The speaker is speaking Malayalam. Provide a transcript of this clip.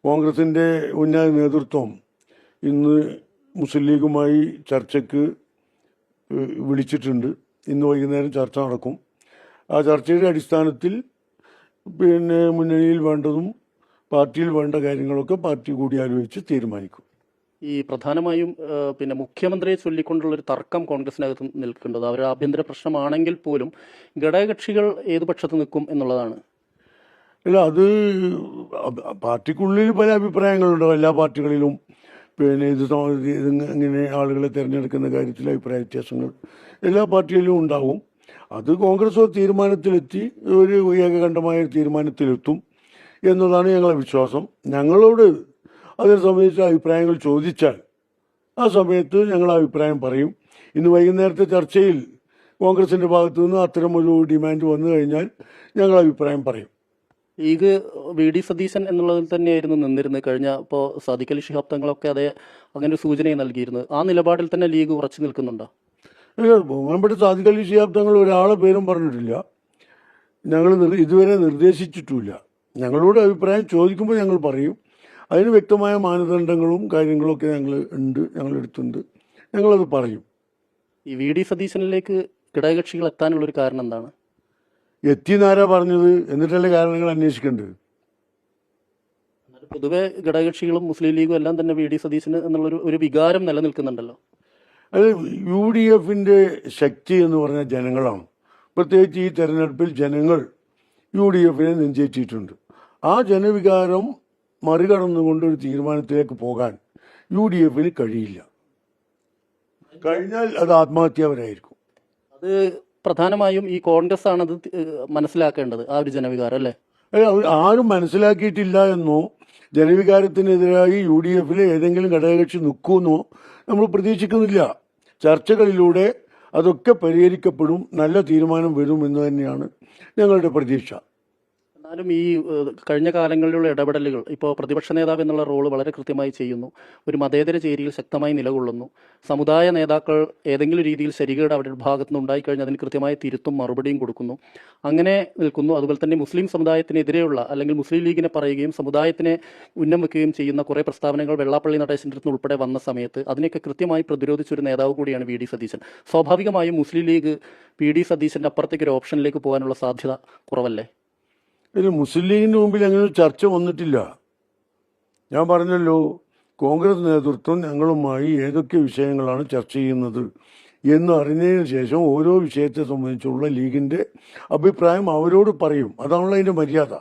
കോൺഗ്രസിൻ്റെ ഉന്നത നേതൃത്വം ഇന്ന് മുസ്ലിം ലീഗുമായി ചർച്ചയ്ക്ക് വിളിച്ചിട്ടുണ്ട്. ഇന്ന് വൈകുന്നേരം ചർച്ച നടക്കും. ആ ചർച്ചയുടെ അടിസ്ഥാനത്തിൽ മുന്നണിയിൽ വേണ്ടതും പാർട്ടിയിൽ വേണ്ട കാര്യങ്ങളൊക്കെ പാർട്ടി കൂടി ആലോചിച്ച് തീരുമാനിക്കും. ഈ പ്രധാനമായും മുഖ്യമന്ത്രിയെ ചൊല്ലിക്കൊണ്ടുള്ളൊരു തർക്കം കോൺഗ്രസിനകത്ത് നിൽക്കേണ്ടത് അവരുടെ ആഭ്യന്തര പ്രശ്നമാണെങ്കിൽ പോലും ഘടകകക്ഷികൾ ഏത് പക്ഷത്ത് നിൽക്കും എന്നുള്ളതാണ്. അല്ല, അത് പാർട്ടിക്കുള്ളിൽ പല അഭിപ്രായങ്ങളുണ്ട്. എല്ലാ പാർട്ടികളിലും ഇങ്ങനെ ആളുകളെ തിരഞ്ഞെടുക്കുന്ന കാര്യത്തിൽ അഭിപ്രായ വ്യത്യാസങ്ങൾ എല്ലാ പാർട്ടികളിലും ഉണ്ടാവും. അത് കോൺഗ്രസ് തീരുമാനത്തിലെത്തി ഒരു ഏകകണ്ഠമായ തീരുമാനത്തിലെത്തും എന്നതാണ് ഞങ്ങളുടെ വിശ്വാസം. ഞങ്ങളോട് അതിനെ സംബന്ധിച്ച അഭിപ്രായങ്ങൾ ചോദിച്ചാൽ ആ സമയത്ത് ഞങ്ങൾ അഭിപ്രായം പറയും. ഇന്ന് വൈകുന്നേരത്തെ ചർച്ചയിൽ കോൺഗ്രസിൻ്റെ ഭാഗത്തു നിന്ന് അത്തരമൊരു ഡിമാൻഡ് വന്നു കഴിഞ്ഞാൽ ഞങ്ങൾ അഭിപ്രായം പറയും. League VD. സതീശൻ എന്നുള്ളതിൽ തന്നെയായിരുന്നു നിന്നിരുന്നത്. കഴിഞ്ഞ ഇപ്പോൾ സാദിഖ് അലി ശിഹാബ് തങ്ങളൊക്കെ അങ്ങനെ ഒരു സൂചനയും നൽകിയിരുന്നത്. ആ നിലപാടിൽ തന്നെ ലീഗ് ഉറച്ചു നിൽക്കുന്നുണ്ടോ? ബഹുമാനപ്പെട്ട സാദിഖ് അലി ശിഹാബ് തങ്ങൾ ഒരാളെ പേരും പറഞ്ഞിട്ടില്ല. ഞങ്ങൾ ഇതുവരെ നിർദ്ദേശിച്ചിട്ടുമില്ല. ഞങ്ങളോട് അഭിപ്രായം ചോദിക്കുമ്പോൾ ഞങ്ങൾ പറയും. അതിന് വ്യക്തമായ മാനദണ്ഡങ്ങളും കാര്യങ്ങളൊക്കെ ഞങ്ങളെടുത്തുണ്ട്. ഞങ്ങളത് പറയും. ഈ വി.ഡി. സതീശനിലേക്ക് ഘടകകക്ഷികൾ എത്താനുള്ളൊരു കാരണം എന്താണ്? എത്തിയെന്നാരാ പറഞ്ഞത്? എന്നിട്ടല്ലേ കാരണങ്ങൾ അന്വേഷിക്കേണ്ടത്. പൊതുവെ ഘടകകക്ഷികളും മുസ്ലിം ലീഗും എല്ലാം തന്നെ വി.ഡി. സതീശന് എന്നുള്ളൊരു വികാരം നിലനിൽക്കുന്നുണ്ടല്ലോ. അത് UDFിൻ്റെ ശക്തി എന്ന് പറഞ്ഞാൽ ജനങ്ങളാണ്. പ്രത്യേകിച്ച് ഈ തെരഞ്ഞെടുപ്പിൽ ജനങ്ങൾ UDFിനെ നെഞ്ചേറ്റിയിട്ടുണ്ട്. ആ ജനവികാരം മറികടന്നുകൊണ്ട് ഒരു തീരുമാനത്തിലേക്ക് പോകാൻ UDFിന് കഴിയില്ല. കഴിഞ്ഞാൽ അത് ആത്മഹത്യാപരമായിരിക്കും. അത് പ്രധാനമായും ഈ കോൺഗ്രസ് ആണ് അത് മനസ്സിലാക്കേണ്ടത്, ആ ഒരു ജനവികാരം അല്ലേ? ആരും മനസ്സിലാക്കിയിട്ടില്ല എന്നോ ജനവികാരത്തിനെതിരായി UDFിലെ ഏതെങ്കിലും ഘടകകക്ഷി നിൽക്കുമെന്നോ നമ്മൾ പ്രതീക്ഷിക്കുന്നില്ല. ചർച്ചകളിലൂടെ അതൊക്കെ പരിഹരിക്കപ്പെടും, നല്ല തീരുമാനം വരും എന്ന് തന്നെയാണ് ഞങ്ങളുടെ പ്രതീക്ഷ. എന്നാലും ഈ കഴിഞ്ഞ കാലങ്ങളിലുള്ള ഇടപെടലുകൾ, ഇപ്പോൾ പ്രതിപക്ഷ നേതാവ് എന്നുള്ള റോള് വളരെ കൃത്യമായി ചെയ്യുന്നു, ഒരു മതേതര ചേരിയിൽ ശക്തമായി നിലകൊള്ളുന്നു, സമുദായ നേതാക്കൾ ഏതെങ്കിലും രീതിയിൽ ശരികേട് അവരുടെ ഭാഗത്തു നിന്ന് ഉണ്ടായിക്കഴിഞ്ഞാൽ അതിന് കൃത്യമായ തിരുത്തും മറുപടിയും കൊടുക്കുന്നു, അങ്ങനെ നിൽക്കുന്നു. അതുപോലെ തന്നെ മുസ്ലിം സമുദായത്തിനെതിരെയുള്ള അല്ലെങ്കിൽ മുസ്ലിം ലീഗിനെ പറയുകയും സമുദായത്തിനെ ഉന്നം വെക്കുകയും ചെയ്യുന്ന കുറേ പ്രസ്താവനകൾ വെള്ളാപ്പള്ളി നടേശൻ്റെ അടുത്ത് ഉൾപ്പെടെ വന്ന സമയത്ത് അതിനെയൊക്കെ കൃത്യമായി പ്രതിരോധിച്ചൊരു നേതാവ് കൂടിയാണ് വി.ഡി. സതീശൻ. സ്വാഭാവികമായും മുസ്ലിം ലീഗ് വി.ഡി. സതീശൻ്റെ അപ്പുറത്തേക്ക് ഒരു ഓപ്ഷനിലേക്ക് പോകാനുള്ള സാധ്യത കുറവല്ലേ? മുസ്ലിം ലീഗിന് മുമ്പിൽ അങ്ങനെ ചർച്ച വന്നിട്ടില്ല. ഞാൻ പറഞ്ഞല്ലോ, കോൺഗ്രസ് നേതൃത്വം ഞങ്ങളുമായി ഏതൊക്കെ വിഷയങ്ങളാണ് ചർച്ച ചെയ്യുന്നത് എന്ന് അറിഞ്ഞതിന് ശേഷം ഓരോ വിഷയത്തെ സംബന്ധിച്ചുള്ള ലീഗിൻ്റെ അഭിപ്രായം അവരോട് പറയും. അതാണല്ലോ അതിൻ്റെ മര്യാദ.